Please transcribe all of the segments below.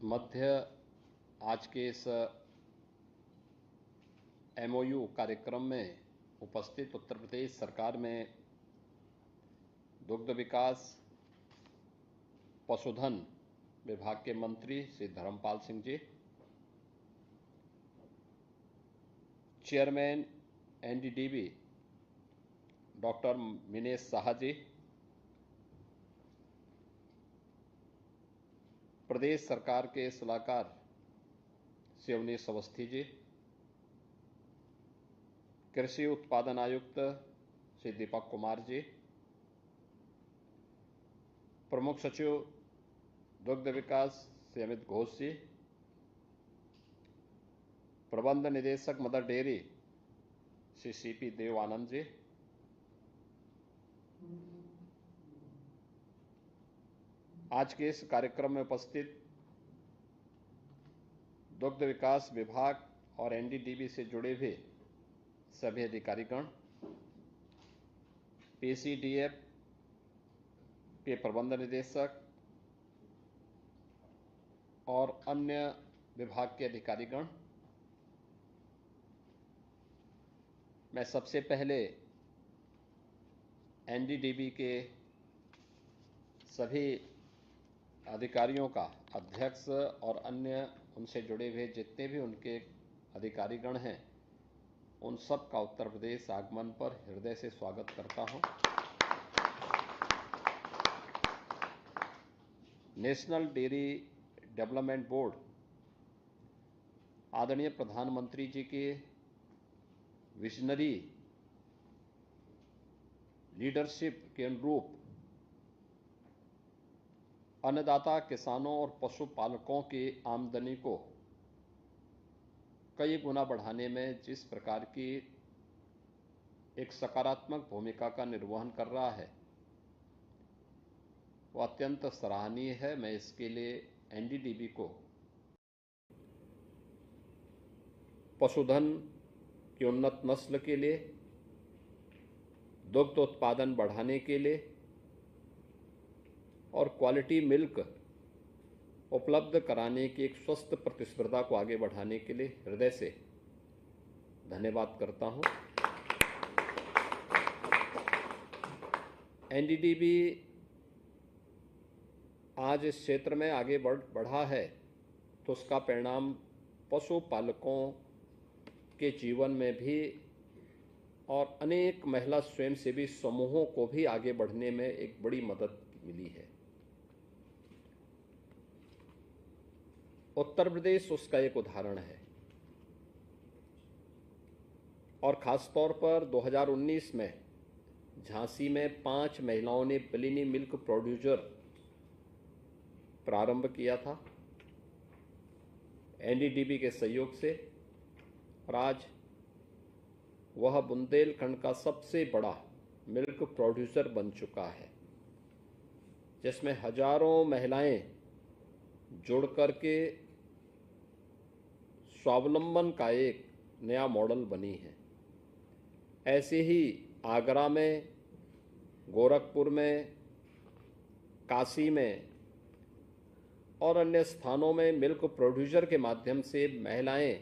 मध्य आज के इस एमओयू कार्यक्रम में उपस्थित उत्तर प्रदेश सरकार में दुग्ध विकास पशुधन विभाग के मंत्री Shri Dharmpal Singh ji, chairman NDDB doctor Minesh Saha ji, प्रदेश सरकार के सलाहकार श्री अवनीश अवस्थी जी, कृषि उत्पादन आयुक्त श्री दीपक कुमार जी, प्रमुख सचिव दुग्ध विकास श्री अमित घोष जी, प्रबंध निदेशक mother dairy Shri CP Dev Anand ji, आज के इस कार्यक्रम में उपस्थित दुग्ध विकास विभाग और एनडीडीबी से जुड़े हुए सभी अधिकारीगण, पीसीडीएफ के प्रबंध निदेशक और अन्य विभाग के अधिकारीगण, मैं सबसे पहले एनडीडीबी के सभी अधिकारियों का, अध्यक्ष और अन्य उनसे जुड़े हुए जितने भी उनके अधिकारीगण हैं, उन सब का उत्तर प्रदेश आगमन पर हृदय से स्वागत करता हूं। नेशनल डेयरी डेवलपमेंट बोर्ड आदरणीय प्रधानमंत्री जी के विजनरी लीडरशिप के अनुरूप अन्नदाता किसानों और पशुपालकों की आमदनी को कई गुना बढ़ाने में जिस प्रकार की एक सकारात्मक भूमिका का निर्वहन कर रहा है, वह अत्यंत सराहनीय है। मैं इसके लिए एनडीडीबी को पशुधन की उन्नत नस्ल के लिए, दुग्ध उत्पादन बढ़ाने के लिए और क्वालिटी मिल्क उपलब्ध कराने की एक स्वस्थ प्रतिस्पर्धा को आगे बढ़ाने के लिए हृदय से धन्यवाद करता हूं। एनडीडीबी आज इस क्षेत्र में आगे बढ़ा है तो उसका परिणाम पशुपालकों के जीवन में भी और अनेक महिला स्वयंसेवी समूहों को भी आगे बढ़ने में एक बड़ी मदद मिली है। उत्तर प्रदेश उसका एक उदाहरण है और खासतौर पर 2019 में झांसी में 5 महिलाओं ने बिलिनी मिल्क प्रोड्यूसर प्रारंभ किया था एनडीडीबी के सहयोग से, और आज वह बुंदेलखंड का सबसे बड़ा मिल्क प्रोड्यूसर बन चुका है, जिसमें हजारों महिलाएं जुड़ करके स्वावलंबन का एक नया मॉडल बनी है। ऐसे ही आगरा में, गोरखपुर में, काशी में और अन्य स्थानों में मिल्क प्रोड्यूसर के माध्यम से महिलाएं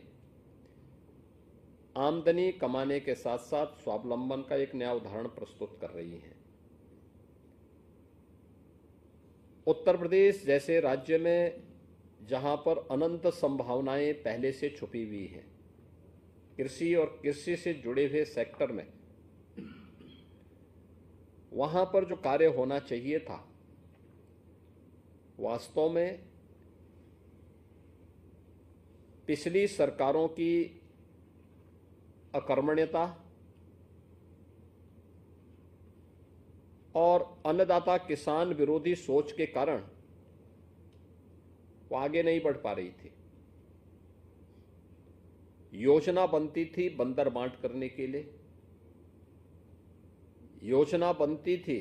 आमदनी कमाने के साथ साथ स्वावलंबन का एक नया उदाहरण प्रस्तुत कर रही हैं। उत्तर प्रदेश जैसे राज्य में जहां पर अनंत संभावनाएं पहले से छुपी हुई हैं, कृषि और कृषि से जुड़े हुए सेक्टर में, वहां पर जो कार्य होना चाहिए था, वास्तव में पिछली सरकारों की अकर्मण्यता और अन्नदाता किसान विरोधी सोच के कारण वो आगे नहीं बढ़ पा रही थी। योजना बनती थी बंदर बांट करने के लिए, योजना बनती थी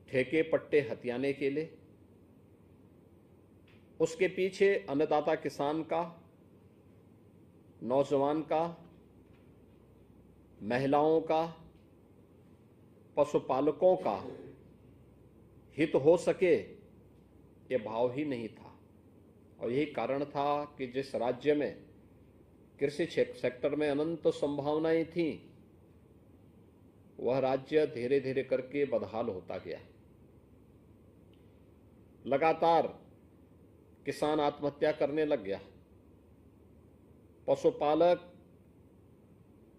ठेके पट्टे हथियाने के लिए, उसके पीछे अन्नदाता किसान का, नौजवान का, महिलाओं का, पशुपालकों का हित हो सके, ये भाव ही नहीं था। और यही कारण था कि जिस राज्य में कृषि सेक्टर में अनंत संभावनाएं थीं, वह राज्य धीरे धीरे करके बदहाल होता गया। लगातार किसान आत्महत्या करने लग गया। पशुपालक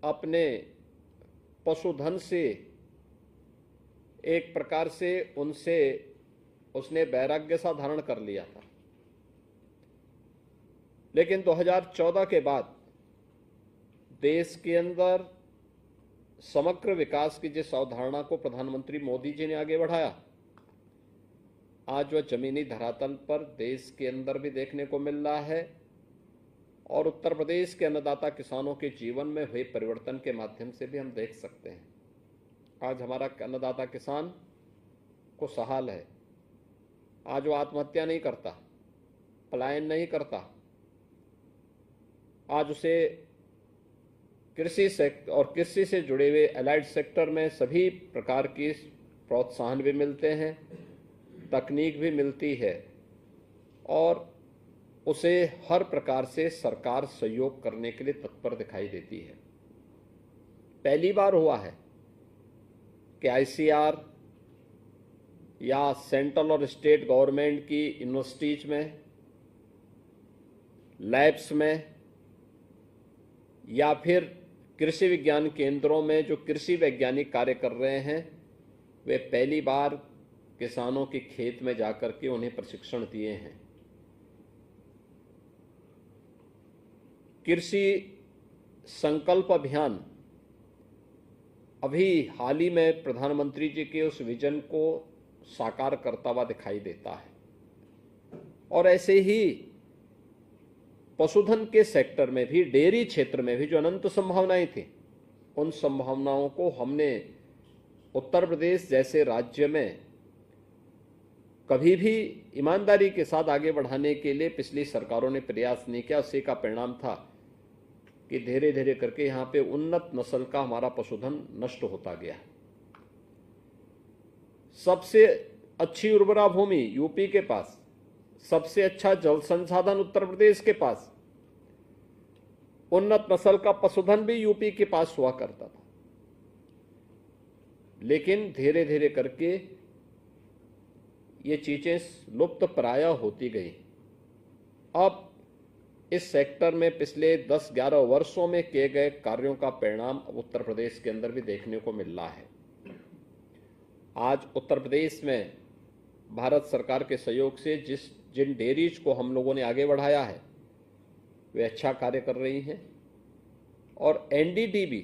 अपने पशुधन से एक प्रकार से उसने वैराग्य सा धारण कर लिया था। लेकिन 2014 के बाद देश के अंदर समग्र विकास की जिस अवधारणा को प्रधानमंत्री मोदी जी ने आगे बढ़ाया, आज वह जमीनी धरातल पर देश के अंदर भी देखने को मिल रहा है और उत्तर प्रदेश के अन्नदाता किसानों के जीवन में हुए परिवर्तन के माध्यम से भी हम देख सकते हैं। आज हमारा अन्नदाता किसान को सहाल है। आज वो आत्महत्या नहीं करता, पलायन नहीं करता। आज उसे कृषि सेक्टर और कृषि से जुड़े हुए एलाइड सेक्टर में सभी प्रकार की प्रोत्साहन भी मिलते हैं, तकनीक भी मिलती है और उसे हर प्रकार से सरकार सहयोग करने के लिए तत्पर दिखाई देती है। पहली बार हुआ है कि आईसीआर या सेंट्रल और स्टेट गवर्नमेंट की यूनिवर्सिटीज में, लैब्स में या फिर कृषि विज्ञान केंद्रों में जो कृषि वैज्ञानिक कार्य कर रहे हैं, वे पहली बार किसानों के खेत में जाकर के उन्हें प्रशिक्षण दिए हैं। कृषि संकल्प अभियान अभी हाल ही में प्रधानमंत्री जी के उस विजन को साकार करता हुआ दिखाई देता है। और ऐसे ही पशुधन के सेक्टर में भी, डेयरी क्षेत्र में भी जो अनंत संभावनाएं थी, उन संभावनाओं को हमने उत्तर प्रदेश जैसे राज्य में कभी भी ईमानदारी के साथ आगे बढ़ाने के लिए पिछली सरकारों ने प्रयास नहीं किया। उसी का परिणाम था कि धीरे धीरे करके यहाँ पे उन्नत नस्ल का हमारा पशुधन नष्ट होता गया। सबसे अच्छी उर्वरा भूमि यूपी के पास, सबसे अच्छा जल संसाधन उत्तर प्रदेश के पास, उन्नत नस्ल का पशुधन भी यूपी के पास हुआ करता था। लेकिन धीरे धीरे करके ये चीजें लुप्त प्राय होती गई। अब इस सेक्टर में पिछले 10-11 वर्षों में किए गए कार्यों का परिणाम उत्तर प्रदेश के अंदर भी देखने को मिल रहा है। आज उत्तर प्रदेश में भारत सरकार के सहयोग से जिन डेयरीज को हम लोगों ने आगे बढ़ाया है, वे अच्छा कार्य कर रही हैं। और एनडीडीबी,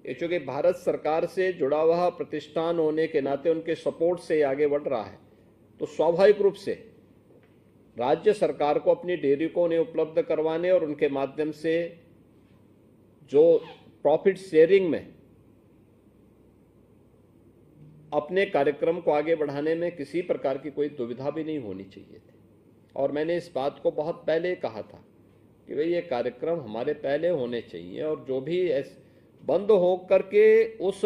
ये चूंकि भारत सरकार से जुड़ा हुआ प्रतिष्ठान होने के नाते उनके सपोर्ट से आगे बढ़ रहा है, तो स्वाभाविक रूप से राज्य सरकार को अपनी डेयरी को उन्हें उपलब्ध करवाने और उनके माध्यम से जो प्रॉफिट शेयरिंग में अपने कार्यक्रम को आगे बढ़ाने में किसी प्रकार की कोई दुविधा भी नहीं होनी चाहिए थी। और मैंने इस बात को बहुत पहले कहा था कि भाई ये कार्यक्रम हमारे पहले होने चाहिए और जो भी बंद हो करके उस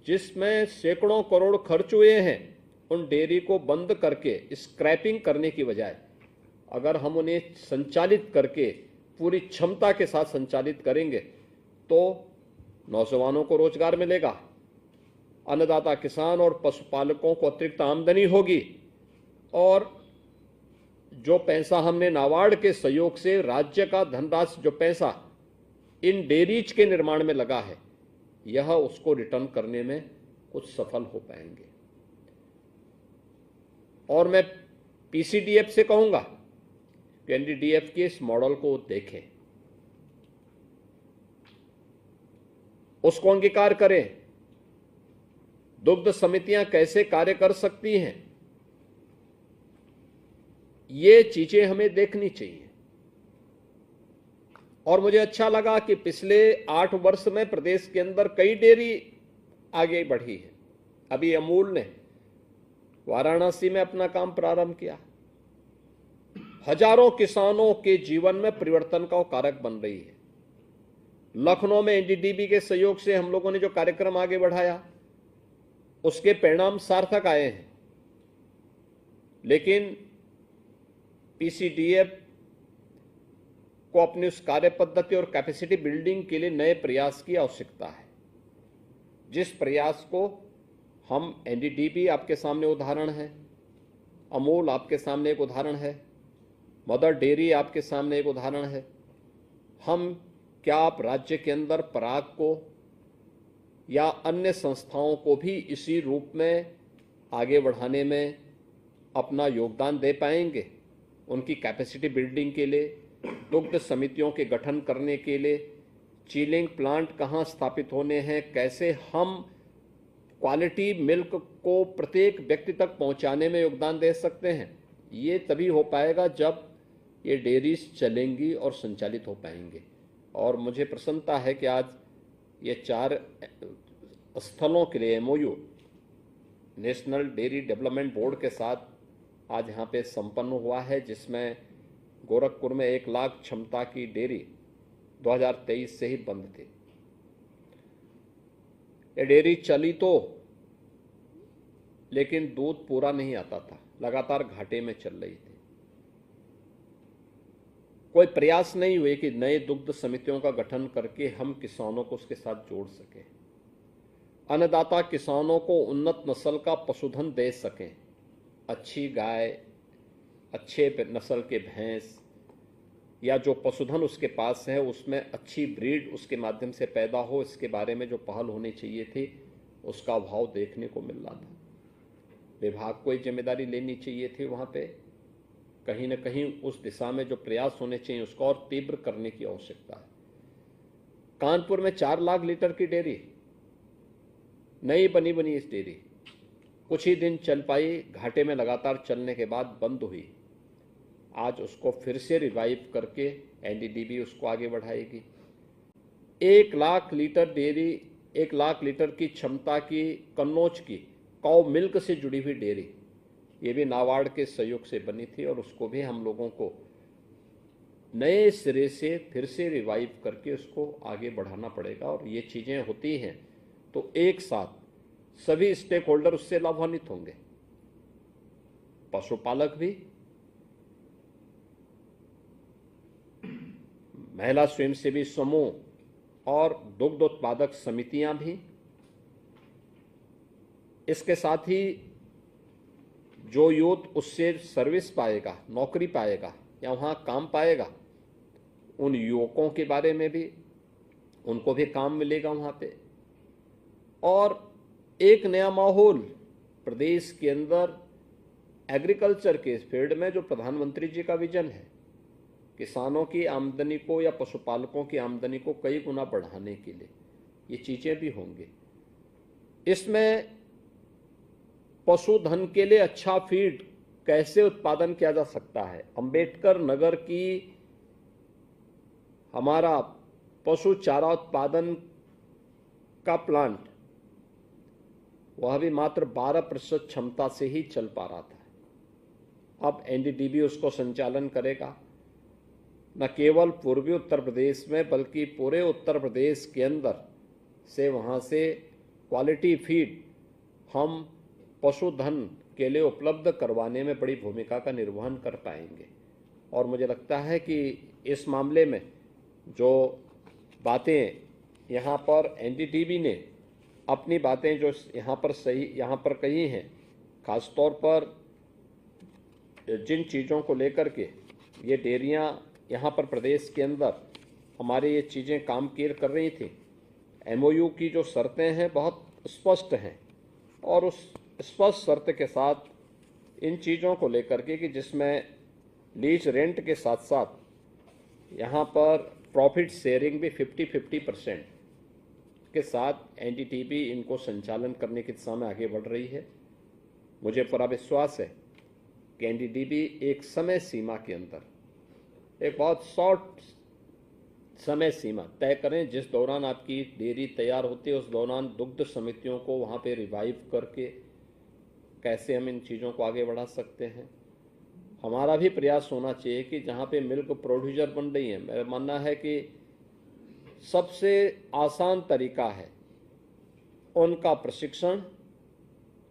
जिसमें सैकड़ों करोड़ खर्च हुए हैं, उन डेयरी को बंद करके स्क्रैपिंग करने की बजाय अगर हम उन्हें संचालित करके पूरी क्षमता के साथ संचालित करेंगे तो नौजवानों को रोजगार मिलेगा, अन्नदाता किसान और पशुपालकों को अतिरिक्त आमदनी होगी और जो पैसा हमने नाबार्ड के सहयोग से राज्य का धनराशि, जो पैसा इन डेयरीज के निर्माण में लगा है, यह उसको रिटर्न करने में कुछ सफल हो पाएंगे। और मैं पीसीडीएफ से कहूंगा कि एनडीडीएफ के इस मॉडल को देखें, उसको अंगीकार करें। दुग्ध समितियां कैसे कार्य कर सकती हैं, ये चीजें हमें देखनी चाहिए। और मुझे अच्छा लगा कि पिछले 8 वर्ष में प्रदेश के अंदर कई डेयरी आगे बढ़ी है। अभी अमूल ने वाराणसी में अपना काम प्रारंभ किया, हजारों किसानों के जीवन में परिवर्तन का कारक बन रही है। लखनऊ में एनडीडीबी के सहयोग से हम लोगों ने जो कार्यक्रम आगे बढ़ाया, उसके परिणाम सार्थक आए हैं। लेकिन पीसीडीएफ को अपनी उस कार्य पद्धति और कैपेसिटी बिल्डिंग के लिए नए प्रयास की आवश्यकता है, जिस प्रयास को हम एनडीडीबी आपके सामने उदाहरण है, अमूल आपके सामने एक उदाहरण है, मदर डेयरी आपके सामने एक उदाहरण है। हम क्या आप राज्य के अंदर पराग को या अन्य संस्थाओं को भी इसी रूप में आगे बढ़ाने में अपना योगदान दे पाएंगे? उनकी कैपेसिटी बिल्डिंग के लिए, दुग्ध समितियों के गठन करने के लिए, चिलिंग प्लांट कहाँ स्थापित होने हैं, कैसे हम क्वालिटी मिल्क को प्रत्येक व्यक्ति तक पहुंचाने में योगदान दे सकते हैं, ये तभी हो पाएगा जब ये डेयरीज चलेंगी और संचालित हो पाएंगे। और मुझे प्रसन्नता है कि आज ये 4 स्थलों के लिए MOU national dairy development board के साथ आज यहाँ पे संपन्न हुआ है, जिसमें गोरखपुर में 1 लाख क्षमता की डेयरी 2023 से ही बंद थी। ये डेयरी चली तो, लेकिन दूध पूरा नहीं आता था, लगातार घाटे में चल रही थी। कोई प्रयास नहीं हुए कि नए दुग्ध समितियों का गठन करके हम किसानों को उसके साथ जोड़ सकें, अन्नदाता किसानों को उन्नत नस्ल का पशुधन दे सकें, अच्छी गाय, अच्छे नस्ल के भैंस या जो पशुधन उसके पास है उसमें अच्छी ब्रीड उसके माध्यम से पैदा हो, इसके बारे में जो पहल होनी चाहिए थी उसका अभाव देखने को मिल रहा था। विभाग को एक जिम्मेदारी लेनी चाहिए थी, वहाँ पे कहीं न कहीं उस दिशा में जो प्रयास होने चाहिए उसको और तीव्र करने की आवश्यकता है। कानपुर में 4 लाख लीटर की डेयरी नई बनी इस डेयरी कुछ ही दिन चल पाई, घाटे में लगातार चलने के बाद बंद हुई। आज उसको फिर से रिवाइव करके एनडीडीबी उसको आगे बढ़ाएगी। 1 lakh litre dairy, 1 lakh litre की क्षमता की कन्नौज की काउ मिल्क से जुड़ी हुई डेयरी, ये भी नाबार्ड के सहयोग से बनी थी और उसको भी हम लोगों को नए सिरे से फिर से रिवाइव करके उसको आगे बढ़ाना पड़ेगा। और ये चीज़ें होती हैं तो एक साथ सभी स्टेक होल्डर उससे लाभान्वित होंगे, पशुपालक भी, महिला स्वयंसेवी समूह और दुग्ध उत्पादक समितियां भी। इसके साथ ही जो यूथ उससे सर्विस पाएगा, नौकरी पाएगा या वहाँ काम पाएगा, उन युवकों के बारे में भी उनको भी काम मिलेगा वहाँ पे। और एक नया माहौल प्रदेश के अंदर एग्रीकल्चर के फील्ड में जो प्रधानमंत्री जी का विजन है, किसानों की आमदनी को या पशुपालकों की आमदनी को कई गुना बढ़ाने के लिए, ये चीज़ें भी होंगी। इसमें पशुधन के लिए अच्छा फीड कैसे उत्पादन किया जा सकता है, अंबेडकर नगर की हमारा पशु चारा उत्पादन का प्लांट, वह भी मात्र 12% क्षमता से ही चल पा रहा था। अब एनडीडीबी उसको संचालन करेगा, न केवल पूर्वी उत्तर प्रदेश में बल्कि पूरे उत्तर प्रदेश के अंदर से वहाँ से क्वालिटी फीड हम पशुधन के लिए उपलब्ध करवाने में बड़ी भूमिका का निर्वहन कर पाएंगे। और मुझे लगता है कि इस मामले में जो बातें यहाँ पर एनडीडीबी ने अपनी बातें जो यहाँ पर कही हैं, खासतौर पर जिन चीज़ों को लेकर के ये डेयरियाँ यहाँ पर प्रदेश के अंदर हमारे ये चीज़ें काम कर रही थी, एमओयू की जो शर्तें हैं बहुत स्पष्ट हैं और उस स्पष्ट शर्त के साथ इन चीज़ों को लेकर के कि जिसमें लीज रेंट के साथ साथ यहाँ पर प्रॉफिट शेयरिंग भी 50-50% के साथ एनडीडीबी इनको संचालन करने की दिशा में आगे बढ़ रही है। मुझे पूरा विश्वास है कि एनडीडीबी एक समय सीमा के अंदर, एक बहुत शॉर्ट समय सीमा तय करें जिस दौरान आपकी डेयरी तैयार होती है, उस दौरान दुग्ध समितियों को वहाँ पे रिवाइव करके कैसे हम इन चीज़ों को आगे बढ़ा सकते हैं। हमारा भी प्रयास होना चाहिए कि जहाँ पे मिल्क प्रोड्यूसर बन रही है, मेरा मानना है कि सबसे आसान तरीका है उनका प्रशिक्षण,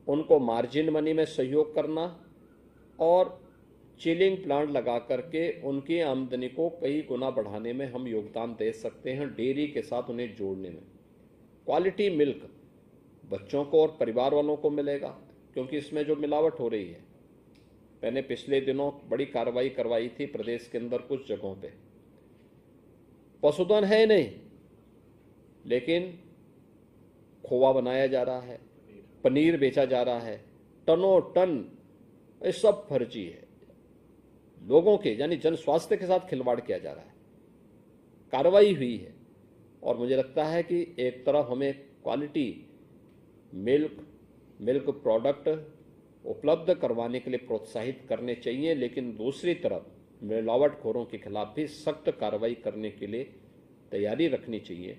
उनको मार्जिन मनी में सहयोग करना और चिलिंग प्लांट लगा करके उनकी आमदनी को कई गुना बढ़ाने में हम योगदान दे सकते हैं, डेयरी के साथ उन्हें जोड़ने में। क्वालिटी मिल्क बच्चों को और परिवार वालों को मिलेगा, क्योंकि इसमें जो मिलावट हो रही है, मैंने पिछले दिनों बड़ी कार्रवाई करवाई थी प्रदेश के अंदर कुछ जगहों पे। पशुधन है नहीं, लेकिन खोवा बनाया जा रहा है, पनीर बेचा जा रहा है, टनों टन, ये सब फर्जी है। लोगों के यानी जन स्वास्थ्य के साथ खिलवाड़ किया जा रहा है। कार्रवाई हुई है और मुझे लगता है कि एक तरफ हमें क्वालिटी मिल्क प्रोडक्ट उपलब्ध करवाने के लिए प्रोत्साहित करने चाहिए, लेकिन दूसरी तरफ मिलावटखोरों के खिलाफ भी सख्त कार्रवाई करने के लिए तैयारी रखनी चाहिए।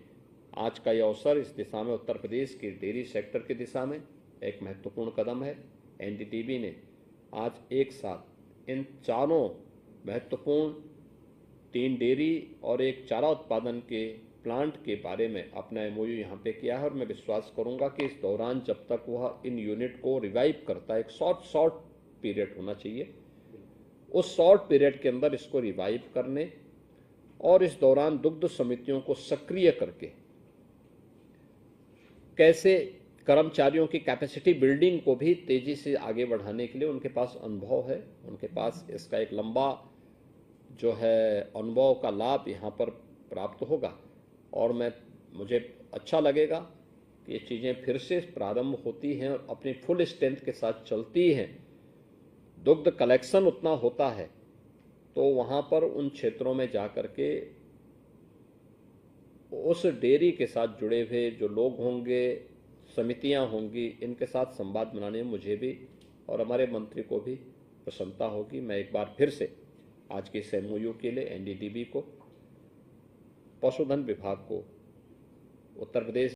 आज का यह अवसर इस दिशा में उत्तर प्रदेश के डेयरी सेक्टर की दिशा में एक महत्वपूर्ण कदम है। एनडीटीबी ने आज एक साथ इन चारों महत्वपूर्ण 3 डेयरी और एक चारा उत्पादन के प्लांट के बारे में अपना एमओयू यहाँ पे किया है, और मैं विश्वास करूँगा कि इस दौरान जब तक वह इन यूनिट को रिवाइव करता है, एक शॉर्ट पीरियड होना चाहिए, उस शॉर्ट पीरियड के अंदर इसको रिवाइव करने और इस दौरान दुग्ध समितियों को सक्रिय करके कैसे कर्मचारियों की कैपेसिटी बिल्डिंग को भी तेजी से आगे बढ़ाने के लिए उनके पास अनुभव है, उनके पास इसका एक लंबा जो है अनुभव का लाभ यहाँ पर प्राप्त होगा। और मुझे अच्छा लगेगा कि ये चीज़ें फिर से प्रारंभ होती हैं और अपनी फुल स्ट्रेंथ के साथ चलती हैं। दुग्ध कलेक्शन उतना होता है तो वहाँ पर उन क्षेत्रों में जा कर के उस डेयरी के साथ जुड़े हुए जो लोग होंगे, समितियां होंगी, इनके साथ संवाद बनाने में मुझे भी और हमारे मंत्री को भी प्रसन्नता होगी। मैं एक बार फिर से आज के इस एमओयू के लिए एनडीटीबी को, पशुधन विभाग को, उत्तर प्रदेश